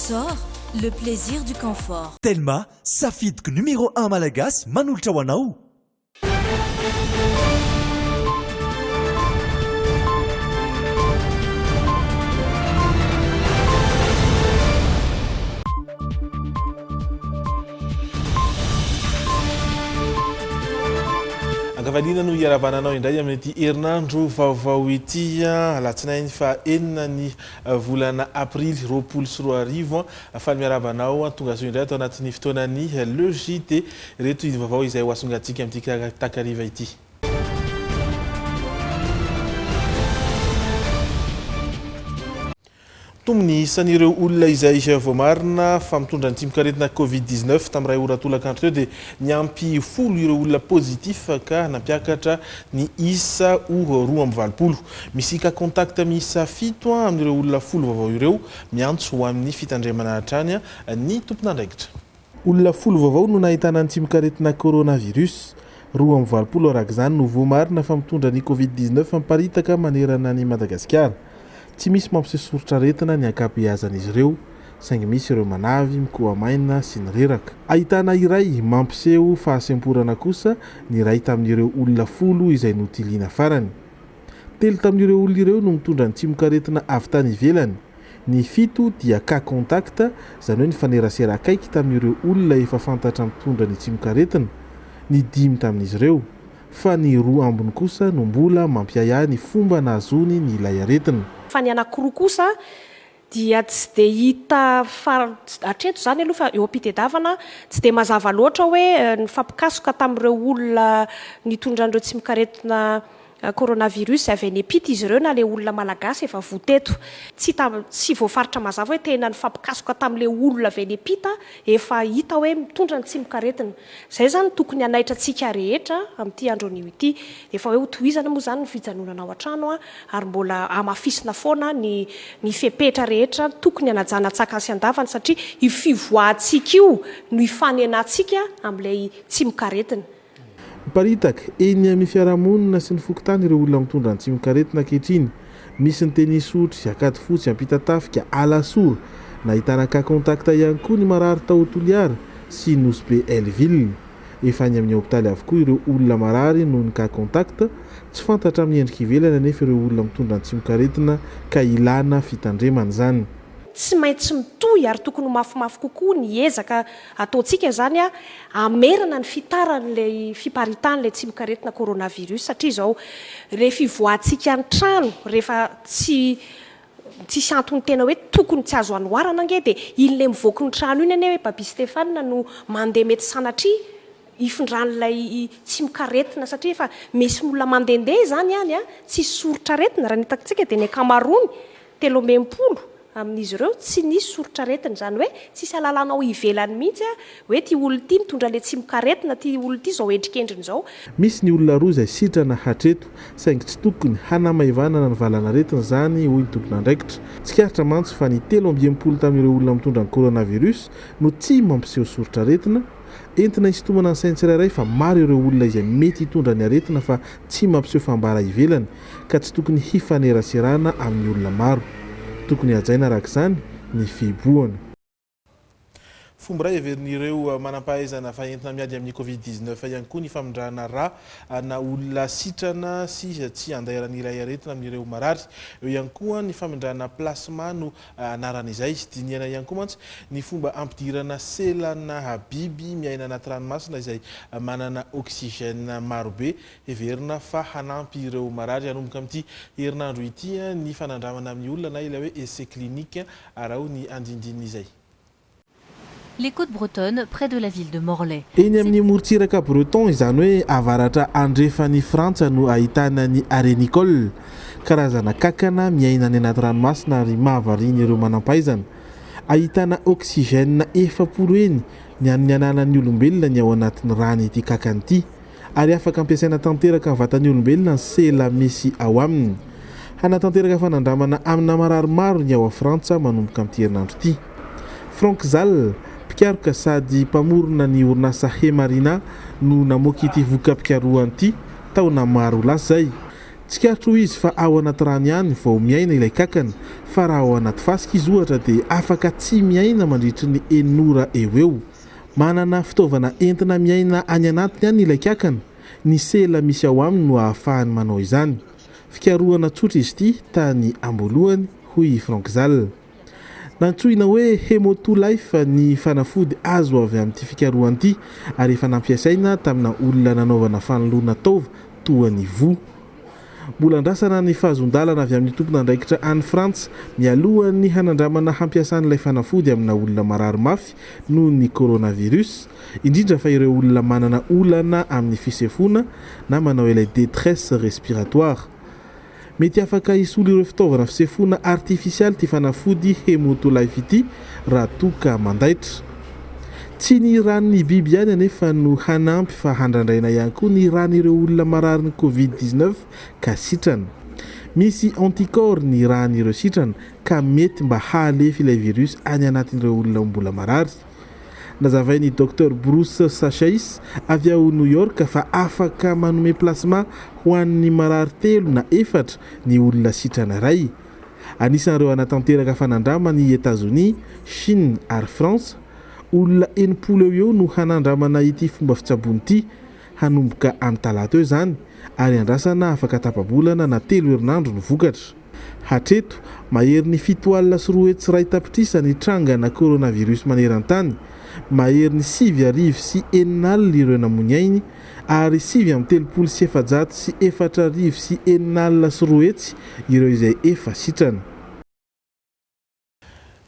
Ressort, le plaisir du confort. Telma, safidiko numéro 1 malagasy manolotra ho anao. Ankavalina no iaravananao indray amin'ity herinandro vaovao ity alatsinainy fa enina ny volana aprily roapolo sy roa arivo fa miaravanao tonga so indray atao anatin'ny fotoanany le JT reto izy vaovao izay ho asongatsika amin'ity takariva ity. Tomony isan'ireo olona izay voamarina fa mitondra ny tsimikaretina Covid-19 tamin'ny ray ora tolakandro teo dia niampy 10 ireo olona positif ka nampiakatra ny isa roa amby valopolo. Misy ka contact miisa 7 amin'ireo olona 10 vaovao ireo miantso ho amin'ny fitandremana hatrany ny tompon'andraikitra. Olona 10 vaovao no nahitana ny tsimikaretina coronavirus. Roa amby valopolo arak'izany no voamarina fa mitondra ny Covid-19 miparitaka manerana ny Madagasikara. Tsy misy mampisesoritra aretina ny ankabeazan'izy ireo, saingy misy ireo manavy, mikohamaina sy ny reraka. Ahitana iray mampiseho fahasemporana kosa ny iray tamin'ireo olona 10 izay notiliana farany. Telo tamin'ireo olona ireo no mitondra ny tsimikaretina avy tany ivelany. Ny 7 dia cas contact, izany hoe nifanerasera akaiky tamin'ireo olona efa fantatra mitondra ny tsimikaretina. Ny 5 tamin'izy ireo, fa ny 2 ambiny kosa no mbola mampiaya ny fomba nahazony ny ilay aretina. Fa ny anankiroa kosa dia tsy dia hita hatreto izany aloha fa eo am-pitediavana tsy dia mazava loatra hoe nifampikasoka tamin'ireo olona nitondran'ireo tsimikaretina coronavirus avy any Epita izy ireo na le olona malagasy efa voteto. Tsy voafaritra mazava hoe tena nifampikasoka tamin'ilay olona avy any Epita efa hita hoe mitondra ny tsimikaretina. Izay zany tokony hanaitratsika rehetra amin'ity andro anio ity. Efa hoe hotohizana moa zany ny fijanonana ao an-trano ary mbola hamafisina foana ny fepetra rehetra tokony hanajana tsaka sy andavana satria io fivoahantsika io no ifanenantsika amin'ilay tsimikaretina. Miparitaka eny amin'ny fiarahamonina sy ny fokotany ireo olona mitondra ny tsimikaretina ankehitriny. Misy ny tenisotry sy akady fotsy ampita-tafika alasora. Nahitana cas contact ihany koa ny marary tao Toliara sy Nosy Elville. Efa any amin'ny hôpitaly avokoa ireo olona marary noho ny cas contact. Tsy fantatra amin'ny endrika ivelany anefa ireo olona mitondra ny tsimikaretina ka ilana fitandremana izany. Tsy maintsy mitohy ary tokony mafimafy kokoa ny ezaka ataontsika zany amerana ny fitaran'ilay fiparitan'ilay tsimikaretina coronavirus satria izao rehefa ivoahantsika ny trano rehefa tsy antony tena hoe tokony tsy azo anoharana ange dia in'ilay mivoaka ny trano iny ane hoe Baby Stéphane no mandeha mety sanatria ifindran'ilay tsimikaretina satria efa misy olona mandehandeha zany any tsy soritra aretina raha nitatsika dia ny ankamaroany 30 amin'izy ireo tsy nisy soritra aretina izany hoe tsisy alalanao ivelany mihitsy hoe ty olona ity mitondra le tsimikaretina ty olona ity zao endrikendriny zao. Misy ny olona roa izay sitrana hatreto saingy tsy tokony hanamaivana ny valanaretina zany hoy ny tompon'andraikitra. Tsikaritra mantsy fa ny 13 tamin'ireo olona mitondra ny coronavirus no tsy mampiseho soritra aretina. Entina hisintomana ny sainy tsirairay fa maro ireo olona izay mety hitondra ny aretina fa tsy mampiseho fambara ivelany ka tsy tokony hifaneraserana amin'ny olona maro. Tokony hajaina arak'izany ny fibohana. Fomba iray averin'ireo manam-pahaizana fa entina miady amin'ny Covid-19 ihany koa ny famindrana raha na olona sitrana sy tsy andairan'ilay aretina amin'ireo marary. Eo ihany koa ny famindrana plasma no anaran'izay. Diniana ihany koa mantsy ny fomba ampidirana selana biby miaina anaty ranomasina izay manana oxygène marobe heverina fa hanampy ireo marary hanomboka amin'ity herinandro ity ny fanandramana amin'ny olona na ilay hoe essai clinique arao ny andindin'izay. Les côtes bretonnes, près de la ville de Morlaix. Eny amin'ny morontsiraka breton izany hoe avaratra andrefan'ny Frantsa no ahitana ny arénicole, karazana kankana miaina any anaty ranomasina ary mahavariana ireo manam-pahaizana. Ahitana oxygène 4 eny ny an'ny ananan'ny olombelona ny ao anatin'ny rano ity kankana ity ary afaka ampiasaina tanteraka amin'ny vatan'ny olombelona ny sela misy ao aminy. Hanatanteraka fanandramana amina marary maro ny ao a Frantsa manomboka amin'ity herinandro ity. Franck Zal, mpikaroka sady mpamorona ny orinasa Hemarina no namoaka ity voka-pikarohany ity taona maro lasa izay. Tsikatro izy fa ao anaty rano ihany vao miaina ilay kankana, fa raha ao anaty fasika izy ohatra dia afaka tsy miaina mandritry ny enora eo. Manana fitaovana entina miaina any anatiny ihany ilay kankana, ny sela misy ao aminy no ahafahany manao izany. Fikarohana tsotra izy ity tany ambolohany hoy Frank Zal. Nantsoina hoe Hemoto Life ny fanafody azo avy amin'ity fikarohana ity ary efa nampiasaina tamina olona nanaovana fanoloana taova toa ny vo. Mbola andrasana ny fahazondalana avy amin'ny tompona andraikitra any Frantsa mialoha ny hanandramana hampiasan'ilay fanafody amina olona marary mafy noho ny coronavirus, indrindra fa ireo olona manana olana amin'ny fisefona na manao ilay détresse respiratoire. Mety afaka isolo ireo fitaovana fisefona artifisialy ty fanafody Hemoto Life ity raha toka mandaitra. Tsy ny ran'ny biby ihany anefa no hanampy fa handrandraina ihany koa ny ran'ireo olona marary ny Covid-19 ka sitrana. Misy anticorps ny ran'ireo sitrana ka mety mba halefa ilay virus any anatin'ireo olona mbola marary. Nazavain'ny Dr Bruce Sachais avy ao New York fa afaka manome plasma ho an'ny marary 3 na 4 ny olona sitrana ray. Anisan'ireo anatanteraka fanandrama ny États-Unis, Chine ary France. Olona 80 eo no hanandramana ity fomba fitsabony ity hanomboka amin'ny talata eo izany ary andrasana afaka tapa-bolana na 3 herinandro no vokatra. Hatreto mahery ny 7 alina sy 3 hetsy ray tapitrisa ny trangana coronavirus maneran-tany, mahery ny 9,000 sy 9 alina ireo namoniainy ary 7,700 sy 4,000 sy 9 alina sy 2 hetsy ireo izay efa sitrana.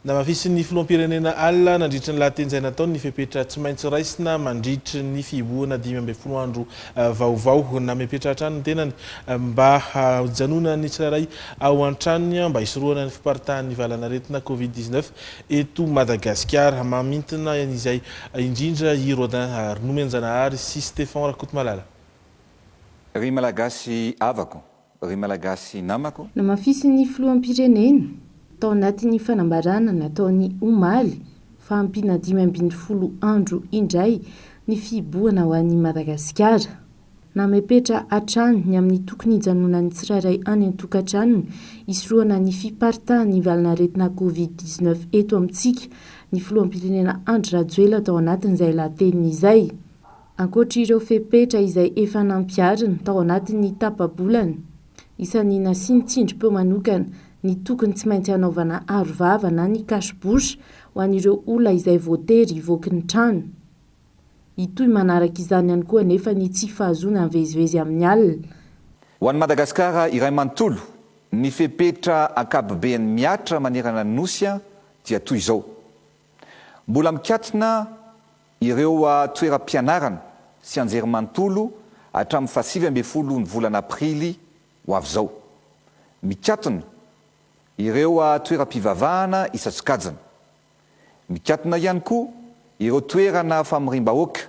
Namafisy ny filoham-pirenena alina nandritry ny lahateny nataony ny fepetra tsy maintsy raisina mandritry ny fiboana 15 andro vaovao namepetra hatrany ny tenany mba hajanona ny tsirairay ao an-tranony mba hisoroana ny fiparitahan'ny valanaretina Covid-19 eto Madagasikara. Mamintina izay indrindra i Rodin Ronomenjanahary sy Stéphane Rakotomalala. Ry malagasy avako, ry malagasy namako. Namafisy ny filoham-pirenena tao anatin'ny fanambarana nataony omaly fa ampina 15 andro indray ny fiboana ho an'ny Madagasikara. Namepetra hatrany ny amin'ny tokony hijanonan'ny tsirairay any an-tokantranony hisoroana ny fiparitahan'ny valanaretina Covid-19 eto amintsika ny filoham-pirenena Andry Rajoelina tao anatin'izay lahateny izay. Ankoatra ireo fepetra izay efa nampiarina tao anatin'ny tapa-bolana, isan'ny nasinitsindrim-peo manokana ny tokony tsy maintsy hanaovana arovava na ny cache-bouche ho an'ireo olona izay voatery hivoaky ny trano. Itoy manaraka izany ihany koa nefa ny tsy fahazona mivezivezy amin'ny alina. Ho an'ny Madagasikara iray manontolo, ny fepetra ankapobeany miatra manerana ny nosy dia toy izao. Mbola mikatona ireo toeram-pianarana sy anjerimanontolo hatramin'ny 7 ny volana aprily ho avy izao. Mikatona ireo toeram-pivavahana isatsikajana. Mikatona ihany koa ireo toerana famoriam-bahoaka,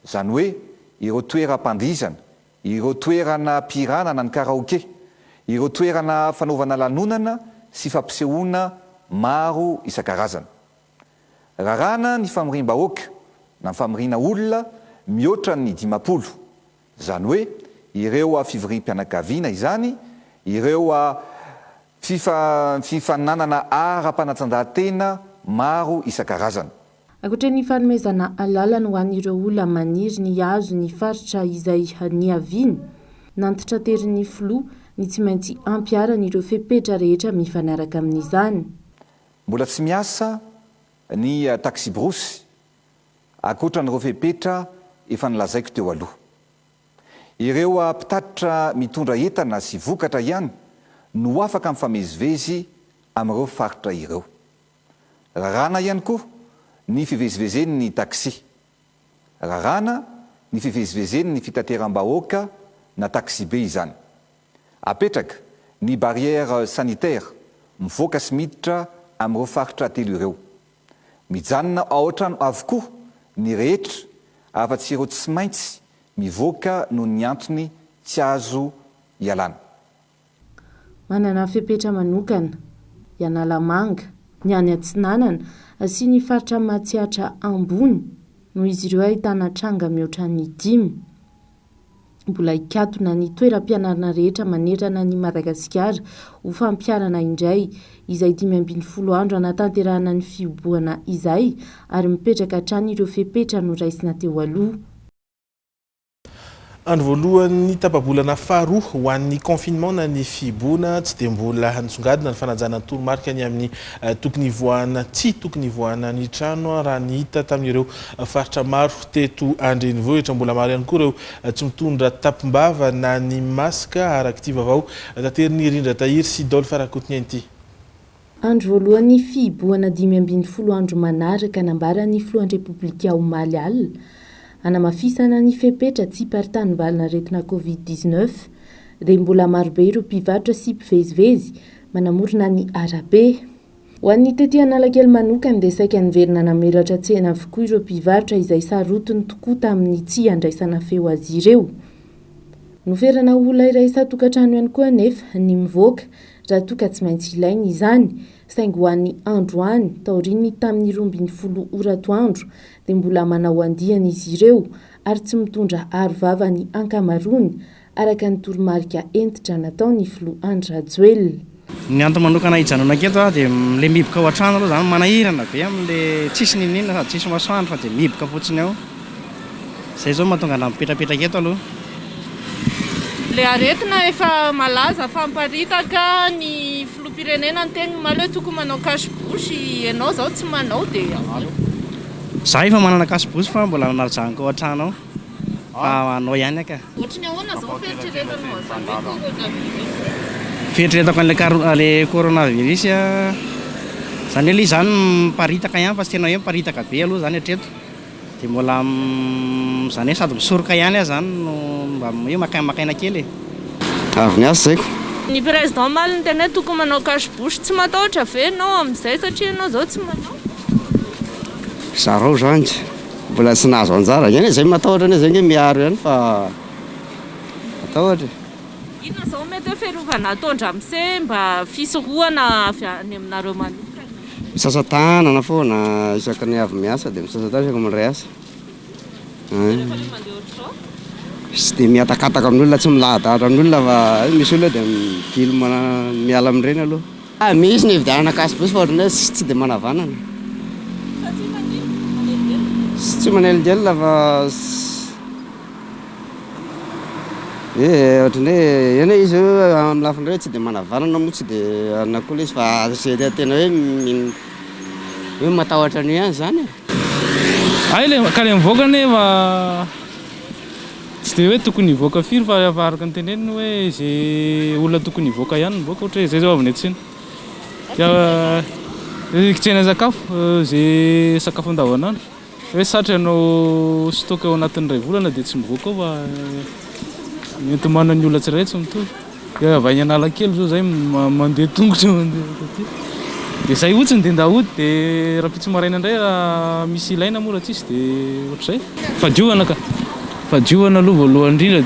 izany hoe ireo toeram-pandizana, ireo toerana piranana ny karaoke, ireo toerana fanaovana lanonana sy fampisehoana maro isan-karazana. Rarana ny famoriam-bahoaka na ny famoriana olona mihoatra ny 50, izany hoe ireo fivoriam-pianakaviana izany, ireo fifananana ara-panatsandahatena maro isan-karazana. Ankoatra ny fanomezana alalana ho an'ireo olona maniry ny hazo ny faritra izay niaviany, nantitra terin'ny filoha ny tsy maintsy ampiarana ireo fepetra rehetra mifanaraka amin'izany. Mbola tsy miasa ny taxibrosy ankoatra n'ireo fepetra efa nilazaiko teo aloha. Ireo mpitatitra mitondra entana sy vokatra ihany no afaka mifamezivezy amin'ireo faritra ireo. Rarana ihany koa ny fivezivezeny ny taxi. Rarana ny fivezivezeny ny fitateram-bahoaka na taxi be izany. Apetraka ny barrière sanitaire mivoaka sy miditra amin'ireo faritra telo ireo. Mijanona ao an-trano avokoa ny rehetra afa-tsy ireo tsy maintsy mivoaka noho ny antony tsy azo ialana. Manana fepetra manokana, Ianalamanga, ny any Atsinanana sy ny faritra Matsiatra ambony no izy ireo ahitana tranga mihoatra ny 5. mbola hikatona ny toeram-pianarana rehetra manerana ny Madagasikara ho fampiarana indray izay 520 andro anatanterahana ny fiomboana izay ary mipetraka hatrany ireo fepetra noraisina teo aloha. Andro voalohany tapabolana faharoa ho an'ny confinement na ny fiboana tsy dia mbola nisongadina ny fanajana ny toromarika ny amin'ny tokony voana tsy tokony voana ny trano raha ny hita tamin'ireo faritra maro teto andrenivohitra. Mbola maro ihany koa ireo tsy mitondra tapimbava na ny masika araka ity vaovao tateriny Rindra Tahiry sy Dolphe Rakotonenty. Andro voalohany fiboana 520 andro manaraka nambaran'ny filohan'ny Repoblika Omaly alina anamafisana ny fepetra tsy hiparitahan'ny valanaretina Covid-19 dia mbola marobe ireo mpivarotra sy mpivezivezy manamorona ny arabe. Ho an'ny tetỳ Analakely manokana dia saika niverina namelatra tsena avokoa ireo mpivarotra izay sarotiny tokoa tamin'ny tsy andraisana feo azy ireo. Noferana olona iray isa-tokantrano ihany koa anefa ny mivoaka raha toka tsy maintsy ilainy izany saingy ho an'ny androany taoriny tamin'ny 12 oratoandro dia mbola manao andiana izy ireo ary tsy mitondra arovava ny ankamarony araka ny toromarika entitra nataony Flo Andra Joel. Ny antony manokana hijanona aketo dia le miboka ao an-trano aloha zany manahirana be amin'le tsisy ninina sady tsisy masoandro fa dia miboka fotsiny ao. Izay zao mahatonga na mipetrapetraka eto aloha. Le aretina efa malaza famparitaka ny filoham-pirenena ny tegna maleo tokony manao cache-bouche, ianao zao tsy manao dia Zaho efa manana cache-bouche fa mbola narzanako ao an-trano ao. Fa anao ihany aka. Ohatriny ahoana zao fieritreretanao Fieritreretako an'ilay coronavirus zany hoe izany miparitaka ihany fa tsy tena hoe miparitaka be aloha zany hatreto. Dia mbola zany hoe sady misoroka ihany aho zany no mba hoe makaina kely. Avy ny asa zaiko. Ny président Omaly ny tena tokony manao cache-bouche tsy matahotra ve ianao amin'izay satria ianao zao tsy manao. Zareo zany mbola tsy nahazo anjara ihany izay matahotra ane zay nge miaro ihany fa matahotra. Inona zao mety hoe fiarovana atao andramose mba fisorohana avy any aminareo manokana? Misasatanana foana isaky ny avy miasa dia misasatana isaky miray asa. Tsy dia miatakataka amin'olona tsy milahadahatra amin'olona fa misy olona dia mifilma miala amin'ireny aloha. Misy ny evidianana cache-bouche fa ohatrany hoe tsy dia manavanana. Tsy maneligelina fa ohatrany hoe eny izy amin'ny lafiny iray tsy dia manavanana moa tsy dia anakola izy fa zay tena hoe matahotra an'io ihany zany. Ka le mivoaka nefa tsy dia hoe tokony hivoaka firy fa araka ny teneniny hoe izay olona tokony hivoaka ihany mivoaka ohatra hoe izay zao avy ny antsena. Ikitsena sakafo izay sakafo andavanandro. Hoe satria anao stock ao anatin'ny ray volana dia tsy mivoaka ao fa mety manana olona tsirairay tsy mitovy. Avy any Analakely zao zay mandeha tongotra mandeha taty. Dia zay ohatsiny dia ndahody dia raha pitsy maraina indray raha misy ilaina moa raha tsisy dia ohatr'izay. Fadiovana ka. Fadiovana aloha voalohany indrindra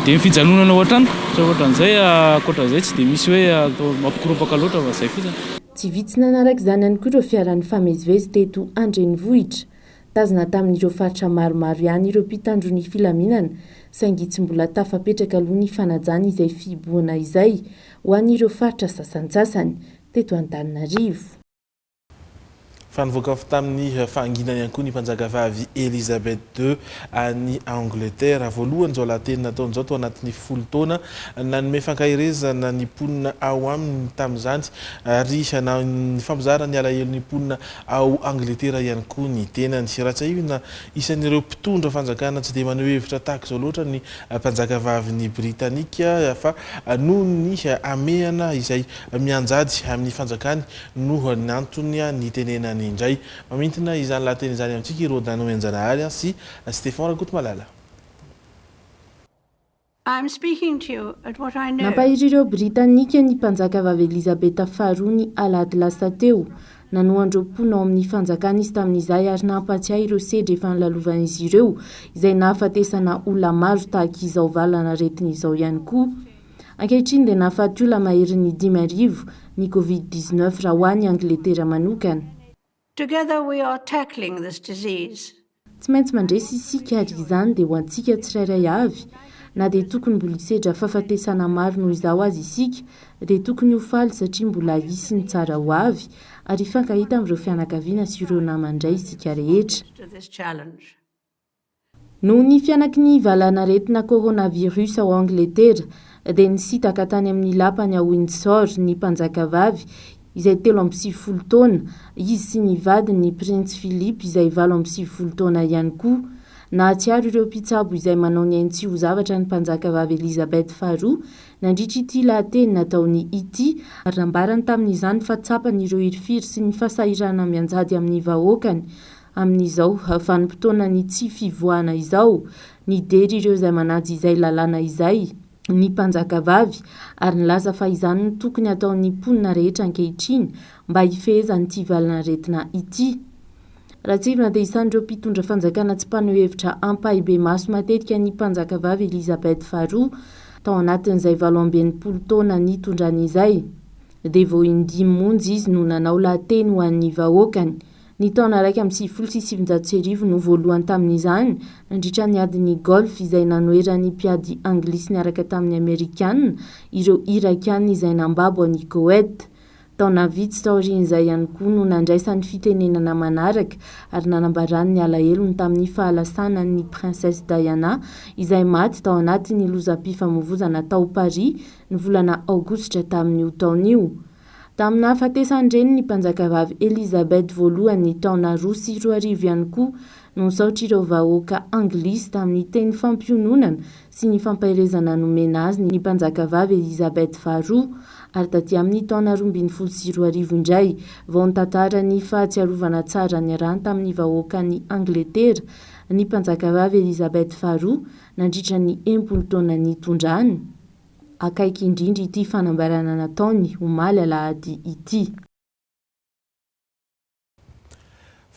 dia fijanonana ao an-trano. Satria ohatran'izay ankoatran'izay tsy dia misy hoe atao mampikorapaka loatra fa zay fotsiny. Tsy vitsy nanaraka izany ihany koa ireo fiaran'ny famezivezy teto andrenivohitra. Tazana tamin'ireo faritra maromaro ihany ireo mpitandro ny filaminana saingy tsy mbola tafapetraka aloha ny fanajana izay fiboana izay ho an'ireo faritra sasantsasany teto Antananarivo. Fanovoaka tamin'ny fahanginany ihany koa ny mpanjakavavy Elisabeth II any Angleterre. Voalohany zao lahateny nataony zao tao anatin'ny 10 taona nanome fankahirezana ny mponina ao aminy tamin'izany ary ny fampizara ny alahelo ny mponina ao Angleterre ihany koa ny tenany. Raha tsy ahivina isan'ireo mpitondra fanjakana tsy dia maneho hevitra tahaka izao loatra ny mpanjakavavy ny Britanika fa noho ny amehana izay mianjady amin'ny fanjakany no nantony ny tenenany indray. Mamintina izany lahateny izany amintsika ireo Dano Enjanahary sy Stéphane Rakotomalala. Nampahiry ireo Britanika ny mpanjakavavy Elisabeta faharoa ny alahady lasa teo. Nanohandrom-ponao amin'ny fanjakana izy tamin'izay ary nampatsiahy ireo sedra efa nilalovan'izy ireo izay nahafatesana olona maro tahaka izao valana retina izao ihany koa. Ankehitriny dia nahafaty olona mahery ny 5,000 ny Covid-19 raha ho any Angletera manokana. Together we are tackling this disease. tsy maintsy mandresy isika ary izany dia ho antsika tsirairay avy na dia tokony mbola hisedra fahafatesana maro noho izao azy isika dia tokony ho faly satria mbola hisy ny tsara ho avy ary hifankahita amin'ireo fianakaviana sy ireo namandray isika rehetra. Noho ny fianaky ny valanaretina coronavirus ao Angletera dia nisitaka tany amin'ny lapany a Windsor ny mpanjakavavy izay 30 taona, izy sy ny vadiny Prince Philip izay 20 taona ihany koa. Nahatsiaro ireo mpitsabo izay manao ny ainy tsy ho zavatra ny mpanjakavavy Elizabeth Faroux nandritra ity lahateny nataony ity ary nambarany tamin'izany fa tsapany ireo hirifiry sy ny fahasairana mianjady amin'ny vahoakany amin'izao vanim-potoana ny tsy fivoahana izao, ny dery ireo izay manajy izay lalàna izay ny mpanjakavavy ary nilaza fa izany no tokony ataon'ny mponina rehetra ankehitriny mba hifehezan'ity valanaretina ity. Ratsivina dia isan'ireo mpitondra fanjakana tsy mpaneho hevitra ampahibe maso matetika ny mpanjakavavy Elizabeth Faroux tao anatin'izay 20 taona nitondran'izay dia vao indimy monja izy no nanao lahateny ho an'ny vahoakany. Ny taona 1970 no voalohany tamin'izany nandritra ny adiny golf izay nanoeran'ny mpiady anglisy niaraka tamin'ny Amerikanina ireo Irakiana izay nambabo an'i Koweït. Taona vitsy taorian'izay ihany koa no nandraisan'ny fitenenana manaraka ary nanambarany ny alahelony tamin'ny fahalasana Princesse Diana izay maty tao anatin'ny lozam-pifamoivoizana tao Paris ny volana aogositra tamin'io taon'io. Tamina hafatesany ireny ny mpanjakavavy Elizabeth voalohany taona 2020 ihany koa no nisaotra ireo vahoaka anglisy tamin'ny teny fampiononana sy ny fampahirezana nomena azy ny mpanjakavavy Elizabeth Faroux ary taty amin'ny taona 2020 indray vao nitantara ny fahatsiarovana tsara niarahany tamin'ny vahoaka ny Angletera ny mpanjakavavy Elizabeth Faroux nandritra ny 10 taona nitondrany. Akaiky indrindra ity fanambarana nataony omaly alahady ity.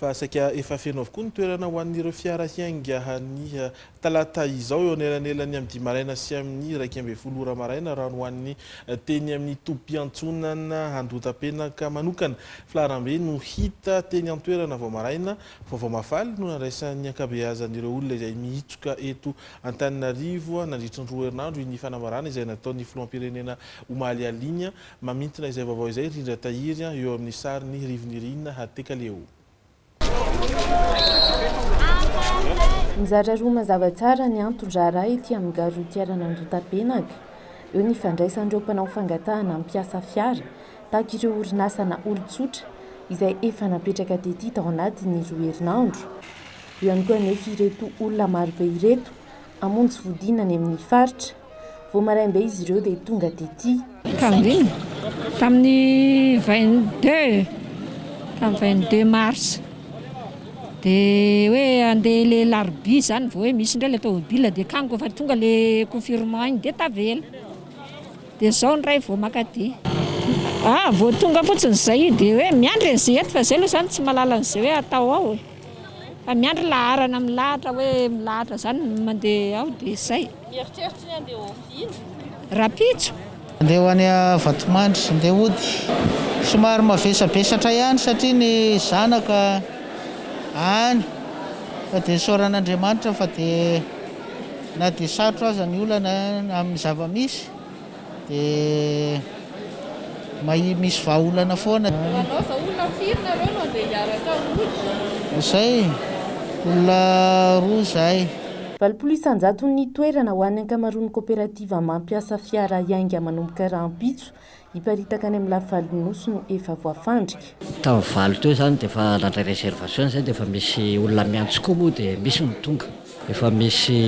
Fa saika efa feno avokoa ny toerana ho an'ireo fiara hiainga ny talata izao eo anelanelany amin'ny 10 maraina sy amin'ny 12 ora maraina raha ho an'ny teny amin'ny tompiantsonana Andotapenaka manokana. Filaharambe no hita teny an-toerana vao maraina vaovao mafaly no nandraisan'ny ankabeazan'ireo olona izay miitsoka eto Antananarivo nandritra ny 2 herinandro ny fanambarana izay nataon'ny filoham-pirenena Omaly Alinya mamintina izay vaovao izay Rindra Tahiry eo amin'ny sariny Rivinirina Hatekaleo. Mizara roa mazava tsara ny antondra ety amin'ny gare routière Andotapenaka eo ny fandraisan'ireo mpanao fangatahana mampiasa fiara tahaka ireo orinasana olon-tsotra izay efa napetraka tety tao anatin'ny 2 herinandro. Eo ihany koa anefa ireto olona marobe ireto hamonjy vodinany amin'ny faritra. Vao maraimbe izy ireo dia tonga tety. Tamin'ny 22 mars dia hoe andeha le larbi zany vao hoe misy indray le tomobile dia kango fa tonga le confirmant igny dia tavela dia zao ny ray vao makady vao tonga fotsiny zay dia hoe miandry an'izay eto fa zay aloha zany tsy mahalala an'izay hoe atao ao fa miandry laharana milahatra hoe milahatra zany mandeha ao dia zay. Mieritreritra ny andeha ho ino? Rapitso andeha ho any Vatomandry andeha hody somary mavesabesatra ihany satria ny zanaka any fa dia soran'Andriamanitra fa dia na dia sarotra aza ny olana amin'ny zava-misy dia misy vahaolana foana. Anao za olona firy nareo no andeha hiaraka ody? Izay olona roa zahay. 20 isanjato ny toerana ho an'ny ankamaroan'ny kooperativa mampiasa fiara hiainga manomboka rahampitso hiparitaka any amin'ny lafivalinoso no efa voafandrika. Tamin'ny valo teo zany dia efa nandray réservation zay dia efa misy olona miantso koa moa dia misy mitonga. Efa misy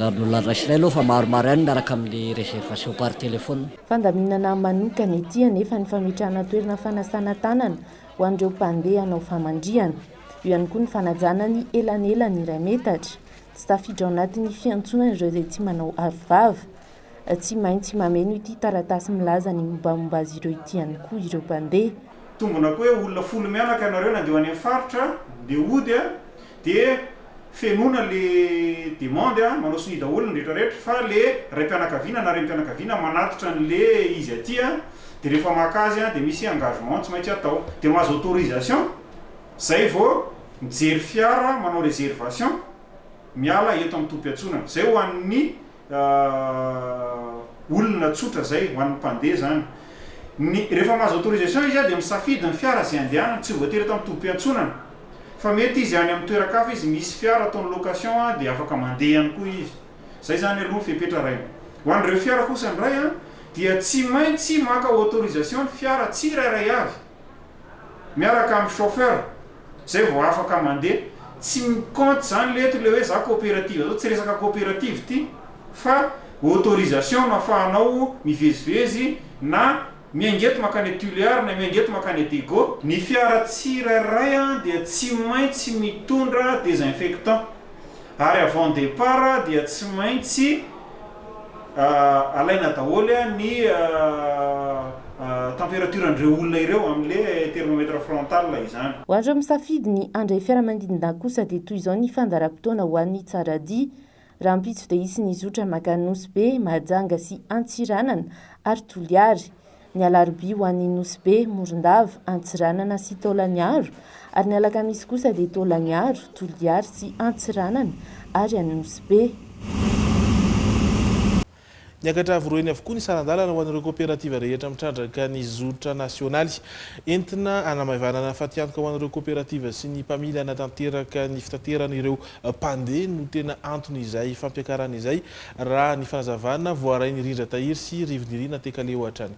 olona raisinay aloha fa maromaro ihany miaraka amin'ny réservation par téléphone. Fandaminana manokana ety anefa ny fametrahana toerana fanasana tanana ho an'ireo mpandeha hanao famandriana. Io ihany koa ny fanajana ny elanelany 2 metatra. Tsy tafiditra ao anatin'ny fiantsonana ireo izay tsy manao arovava. Tsy maintsy mameno ity taratasy milaza ny mombamomba azy ireo ity ihany koa ireo mpandeha. Tombona koa hoe olona 10 mianaka ianareo nandeha any amin'ny faritra dia ody dia fenona le demande manao sony daholo ny rehetrarehetra fa le raim-pianakaviana na raim-pianakaviana manatitra an'le izy aty dia rehefa maka azy dia misy engagement tsy maintsy atao dia mahazo autorisation zay vao mijery fiara manao réservation miala eto amin'ny tompiantsonana zay ho an'ny olona tsotra zay ho an'ny mpandeha zany rehefa mahazo autorisation izy dia misafidy ny fiara zay andehanany tsy voatery eto amin'ny tompiantsonana fa mety izy any amin'ny toerakafa izy misy fiara ataony location dia afaka mandeha ihany koa izy zay zany aloha fepetra ray ho an'ireo fiara kosa ndray dia tsy maintsy maka autorisation fiara tsy rairay avy miaraka amin'ny chauffeur zay vao afaka mandeha tsy mikompte zany leto le hoe za coopérative zao tsy resaka coopérative ty fa autorisation no afahanao mivezivezy na miangety makany Tuléar na miangety makany Dego ny fiara tsy rairay dia tsy maintsy mitondra désinfectant ary avant départ dia tsy maintsy alaina daholo ny température andreo olona ireo amin'le thermomètre frontal izany. Ho andreo misafidy ny andray fiaramanidina kosa dia toy izao ny fandaram-potoana ho an'ny tsaradia raha mpitso dia isy ny zotra makany Nosy-be, Mahajanga sy Antsiranana ary Toliary. Ny alarobia ho an'ny Nosy-be, Morondava, Antsiranana sy Taolagnaro ary ny alakamisy kosa dia Taolagnaro, Toliary sy Antsiranana ary any Nosy-be. Niakatra avy avokoa ny sarandalana ho an'ireo coopérative rehetra mitrandraka ny zotra nasionaly entina anamaivana fatiantoka ho an'ireo coopérative sy ny mpamily anatanteraka ny fitateran'ireo mpandeha no tena antony izay fampiakarana izay raha ny fanazavana voarainy rindra tahiry sy rivodnirina tekaleo hatrany.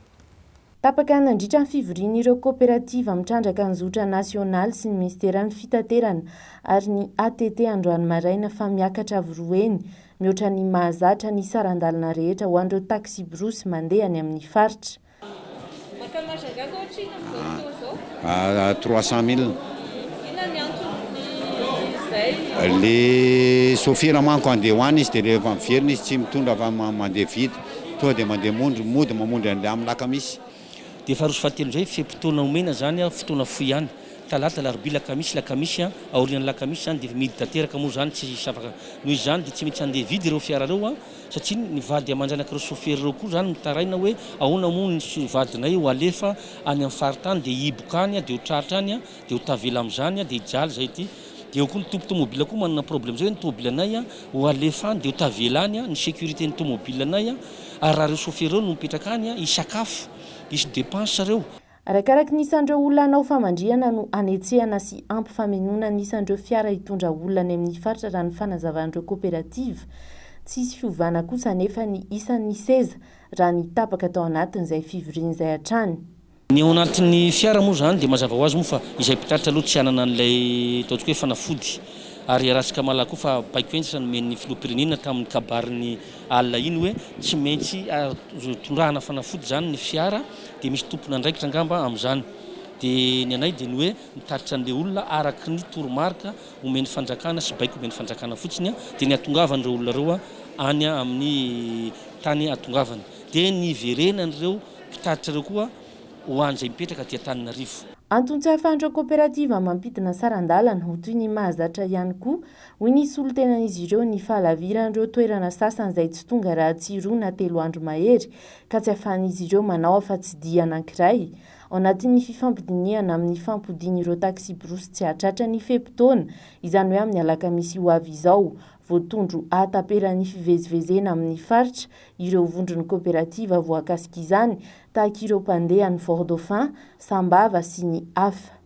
Tapaka nandritra ny fivorian'ireo coopérative mitrandraka ny zotra nasionaly sy ny ministeran'ny fitaterana ary ny ATT Androany Maraina fa miakatra avy roeny mihoatra ny mahazatra ny sarandalana rehetra ho an'ireo taxi brosy mandeha any amin'ny faritra. 300 000. Le chauffeur manko andeha hoany izy dia rehefa miverina izy tsy mitondra fa mandeha vita tonga dia mandeha mody mamondy andeha amin'ny lakamisy. Dia faharoso fahatelo ndray fepitoana omena zany fotoana foy ihany talata larobia lakamisy aorian'ny lakamisy zany dia midy tanteraka moa zany tsy afaka noho izy zany dia tsy maintsy andeha vidy ireo fiara ireo satria ny vady amanjanaka ireo chauffeur ireo koa zany mitaraina hoe ahoana moa ny vadinay ho alefa any amin'ny faritany dia hibokany dia ho traritra any dia ho tavela amin'izany dia hijaly zay ty dia eo koa ny tompo tomobile koa manana problème zay hoe ny tomobile anay ho alefa any dia ho tavela any ny sécurité ny tomobile anay ary raha ireo chauffeur ireo no mipetraka any hisakafo isy dépense ireo. Arakaraka nisandreo olona hanao famandriana no anetsehana sy ampifamenona nisandreo fiara hitondra olona any amin'ny faritra raha ny fanazavan'ireo coopérative. Tsisy fiovana kosa nefa ny isan'ny seza raha ny tapaka tao anatin'izay fivorian'izay hatrany. Ny ao anatin'ny fiara moa zany dia mazava ho azy moa fa izay mpitaritra aloha tsy hanana an'ilay ataontsika hoe fanafody ary aratsika malaky koa fa baiko entra nomen'ny filoham-pirenena tamin'ny kabarin'ny alina iny hoe tsy maintsy tondrahana fanafody zany ny fiara dia misy tompona andraikitra angamba amin'izany dia ny anay dia ny hoe mitaritra an'ilay olona araky ny toromarika omen'ny fanjakana sy baiko omen'ny fanjakana fotsiny dia ny atongavan'ireo olona ireo any amin'ny tany atongavany dia ny verenan'ireo mpitaritra ireo koa ho an'izay mipetraka aty Antananarivo. Antony tsy ahafahan'ireo coopérative mampidina sarandalana ho toy ny mahazatra ihany koa hoy nisy olo-tenan'izy ireo ny fahalaviran'ireo toerana sasany izay tsy tonga raha tsy roa na 3 andro mahery ka tsy ahafahan'izy ireo manao afa-tsy-dia anankiray. Ao anatin'ny fifampidiniana amin'ny fampodian'ireo taxi brosy tsy hahatratra ny fepitoana izany hoe amin'ny alakamisy ho avy izao voatondro ahataperan'ny fivezivezena amin'ny faritra ireo vondron'ny coopérative voakasika izany tahaka ireo mpandeha ny Fort-Dauphin, Sambava sy ny hafa.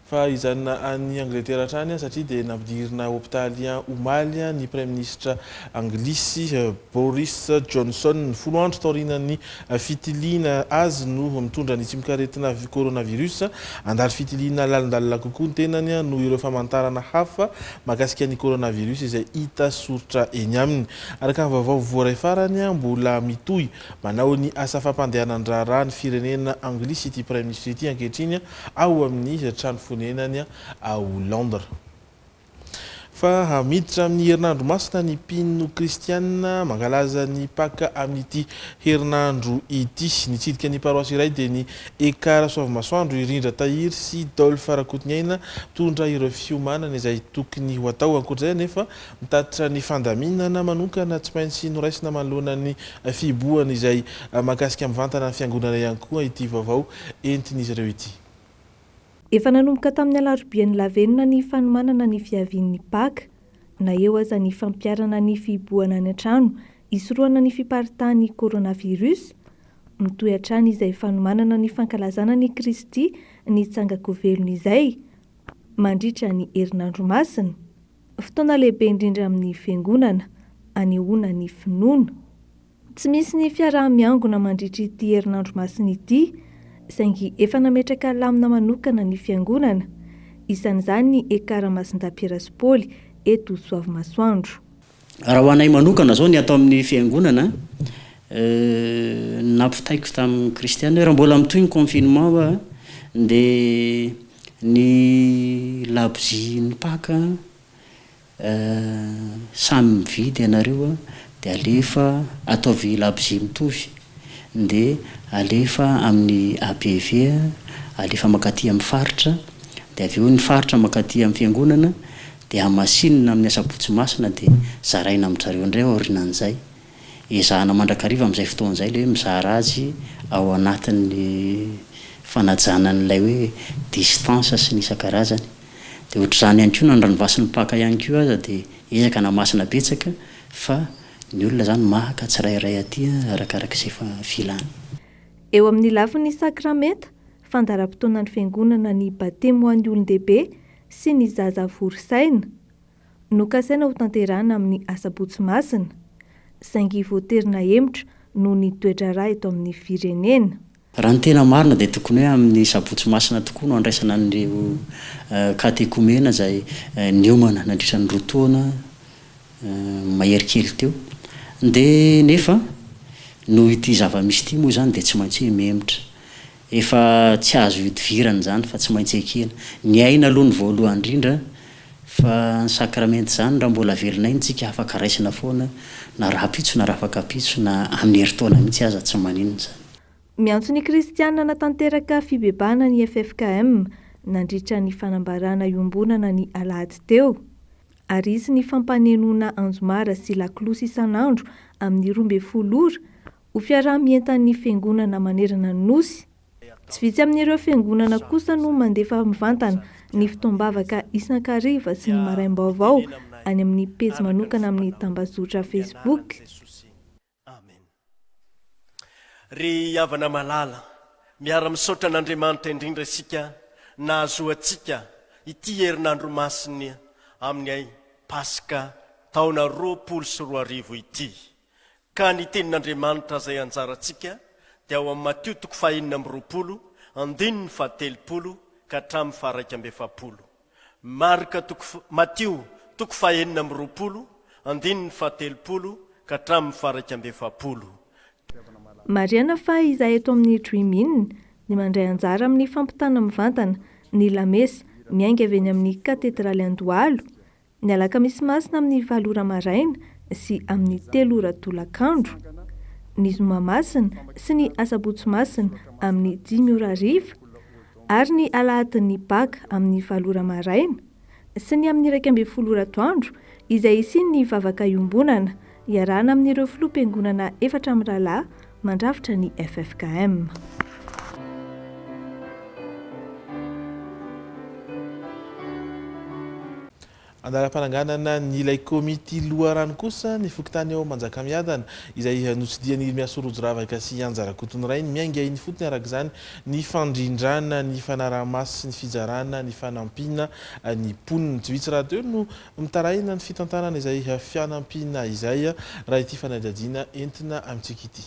Fa izany any Angleterre hatrany satria dia nampidirina hôpitaly omaly ny Prime Ministre Anglisy Boris Johnson 10 andro taorinan'ny fitiliana azy no mitondra ny tsimikaretina coronavirus andary fitiliana lalindalina kokoa ny tenany no ireo famantarana hafa mahakasika ny coronavirus izay hita soritra eny aminy. Araka ny vaovao voaray farany mbola mitohy manao ny asa fampandehanan-draharaha ny firenena Anglisy ity Prime Ministre ity ankehitriny ao amin'ny trano nenany ao Londres. Fa miditra amin'ny herinandro masina ny mpino kristianina mangalaza ny Paka amin'ity herinandro ity. Nitsidika ny paroasy iray dia ny Ekara Soavamasoandro irindra tahiry sy Dolphe Rakotiniaina tondra ireo fiomanana izay tokony ho atao ankoatr'izay nefa mitatitra ny fandaminana manokana tsy maintsy noraisina manoloana ny fiboahana izay mahakasika mivantana ny fiangonana ihany koa ity vaovao entin'izy ireo ity. Efa nanomboka tamin'ny alarobia ny lavenona ny fanomanana ny fiavian'ny Paka, na eo aza ny fampiarana ny fiboana any an-trano isoroana ny fiparitahan'ny coronavirus, mitohy hatrany izay fanomanana ny fankalazana ny Kristy ny tsangako velona izay mandritra ny herinandro masina, fotoana lehibe indrindra amin'ny fiangonana, anehoana ny finoana. Tsy misy ny fiarah-miangona mandritra ity herinandro masina ity, saingy efa nametraka lamina manokana ny fiangonana, isan'izany ny ekara Masindahy-Pirasy-Paoly eto Soavimasoandro. Raha ho anay manokana zao ny atao amin'ny fiangonana, nampitaiko tamin'ny kristiana raha mbola mitohy ny confinement dia ny labozia ny Paka samy mividy ianareo dia alefa ataovy labozia mitovy, dia alefa amin'ny ABV, alefa makaty amin'ny faritra, dia avy eo ny faritra makaty amin'ny fiangonana, dia amasinina amin'ny asabotsy masina dia zaraina amin'izareo indray aorinan'izay. Ezahana mandrakariva amin'izay fotoan'izay ilay hoe mizara azy ao anatin'ny fanajanan'ilay hoe distance sy ny isan-karazany. Dia ohatr'izany ihany koa na ranovasin'ny Paka ihany koa aza dia ezaka namasina betsaka fa ny olona zany maka tsirairay aty arakarak'izay fa filany. Eo amin'ny lafin'ny sakramenta, fandaharam-potoanan'ny fiangonana ny batemo an'ny olon-dehibe sy ny zaza vorosaina, nokasaina ho tanterahana amin'ny asabotsy masina, saingy voaterina hemitra noho ny toetra ra eto amin'ny firenena. Raha ny tena marina dia tokony hoe amin'ny sabotsy masina tokoa no andraisana an'ireo katekomena izay niomana nandritra ny roa taona maherikely teo. Dia nefa no ity zava-misy ity moa zany dia tsy maintsy hoe mihemitra. Efa tsy azo idivirana zany fa tsy maintsy ekena. Ny aina aloha ny voalohany indrindra, fa ny sakramenta zany raha mbola velona iny tsika afaka raisina foana na raha-pitso na raha afaka pitso na amin'ny herintaona mihitsy aza tsy maninona zany. Miantso ny kristianina natanteraka fibebahana ny FFKM nandritra ny fanambarana iombonana ny alahady teo, ary izy ny fampanenoana anjomara sy laklosy isan'andro amin'ny 12 ora ho fiarah-mientan'ny fiangonana manerana ny nosy. Tsy vitsy amin'ireo fiangonana kosa no mandefa mivantana ny fitombavaka isan-kariva sy ny maraim-baovao any amin'ny pejy manokana amin'ny tambazotra Facebook. Ry havana malala, miara-misaotra an'Andriamanitra indrindra isika nahazoantsika ity herinandro masiny amin'ny Pasika taona 2020 ity. Ka ny tenin'Andriamanitra izay anjarantsika dia ao amin'ny Mateo 5:20, 7:70 ka hatramin'ny 1:70. Marika Mateo 5:20, 7:70 ka hatramin'ny 1:70. Mariana fa izay eto amin'ny Dream Inn ny mandray anjara amin'ny fampitana mivantana ny lamesa miainga avy eny amin'ny katedraly Andohalo, ny alakamisy masina amin'ny 7 ora maraina sy amin'ny 3 ora tolakandro, ny zoma masina sy ny asabotsy masina amin'ny 5 ora hariva, ary ny alahadin'ny Paka amin'ny 7 ora maraina sy ny amin'ny 12 ora atoandro izay isian'ny vavaka iombonana iarahana amin'ireo filoam-piangonana 4 mirahalahy mandrafitra ny FFKM. Andalam-pananganana ny ilay komity loharano kosa ny fokotany ao Manjakamiadana izay notsidiany miasorojo ravaka sy anjarakotony ray ny miainga iny fotony arak'izany ny fandrindrana ny fanaraha-maso sy ny fijarana ny fanampina ny poniny. Tsy vitsy raha teo no mitarahina ny fitantanana izay fianampina izay raha ity fanadadiana entina amintsika ity.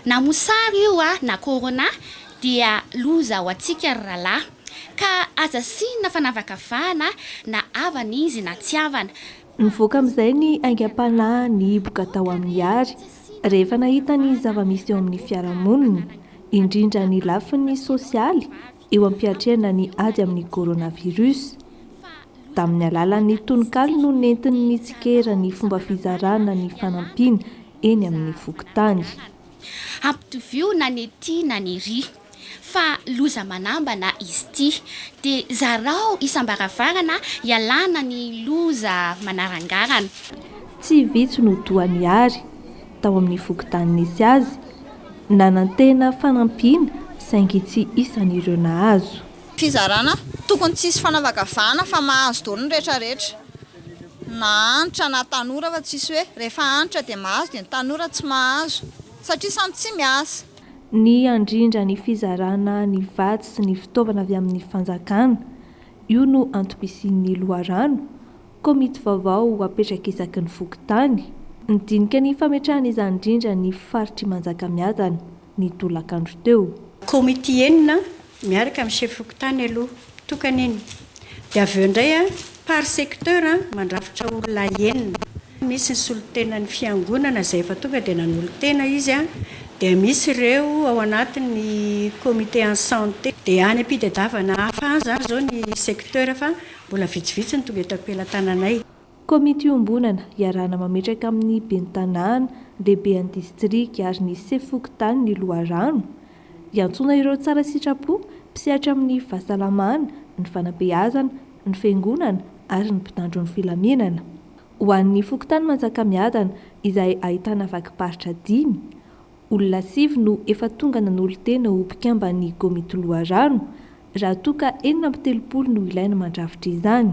Na mosary io na corona dia loza ho antsika ry rahalahy, ka aza sinina fanavakavahana na avana izy na tsy avana. Nivoaka amin'izay ny aingam-panahy ny hiboka tao amin'ny ary rehefa nahita ny zava-misy eo amin'ny fiarahamonina, indrindra ny lafin'ny sosialy eo ampiatrena ny ady amin'ny coronavirus. Tamin'ny alalan'ny tononkalo no nentin'ny nitsikera ny fomba fizarana ny fanampiana eny amin'ny fokotany. Ampitovio na ny ety na ny ry, fa loza manambana izy ity, dia zarao isam-baravarana ialana ny loza manarangarana. Tsy vitsy no doany ary tao amin'ny fokotany nisy azy, nanantena fanampiana saingy tsy isan'ireo nahazo. fizarana tokony tsisy fanavakavahana fa mahazo daholo ny rehetrarehetra na antitra na tanora fa tsisy hoe rehefa antitra dia mahazo dia ny tanora tsy mahazo satria samy tsy miasa. Ny andrindra ny fizarana ny vatsy sy ny fitaovana avy amin'ny fanjakana io no antobisian'ny loharano komity vaovao apetraka isaky ny fokontany nidinika ny fametrahana izany indrindra ny faritry Manjakamiadana ny tolakandro teo. Komity enina miaraka amin'ny chef fokontany aloha tokana iny dia avy eo indray par secteur mandrafitra olona enina. Misy ny solon-tena ny fiangonana izay efa tonga dia nanolo-tena izy dia misy ireo ao anatin'ny comité en santé dia any am-pitadiavana hafa zany zao ny secteur fa mbola vitsivitsy ny tonga eto am-pelatananay. Komity iombonana iarahana mametraka amin'ny bentanàna lehibean'ny distrika ary ny chef fokontany ny loharano iantsona ireo tsara sitrapo mpisehatra amin'ny fahasalamana ny fanabeazana ny fiangonana ary ny mpitandro ny filaminana. Ho an'ny fokontany Manjakamiadana izay ahitana vakiparitra 5 olona 7 no efa tonga nanolo-tena ho mpikambany komity loharano raha toka 430 no ilaina mandrafitra izany.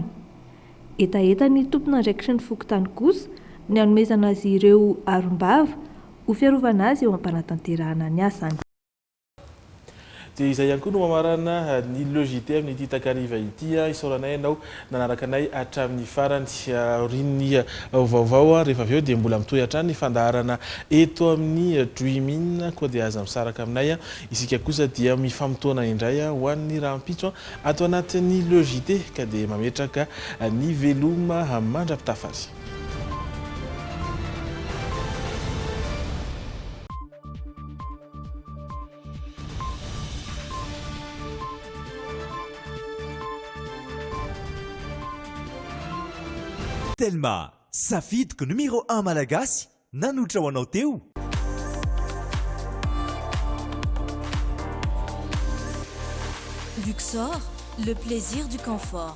Etaeta ny tompon'andraikitry ny fokontany kosa ny hanomezana azy ireo arom-bava ho fiarovana azy eo am-panatanterahana ny asany. Dia izay ihany koa no mamarana ny logité amin'ity takariva ity isaoranay ianao nanaraka anay hatramin'ny farany rin'ny vaovao rehefa avy eo dia mbola mitohy hatrany ny fandaharana eto amin'ny Dreaming koa dia aza misaraka aminay isika kosa dia mifamtoana indray ho an'ny rahampitso ato anatin'ny logité ka dia mametraka ny veloma mandrapitafary. Telma, safidiko numéro 1 malagasy nanotra ho anao teo. Luxor, le plaisir du confort.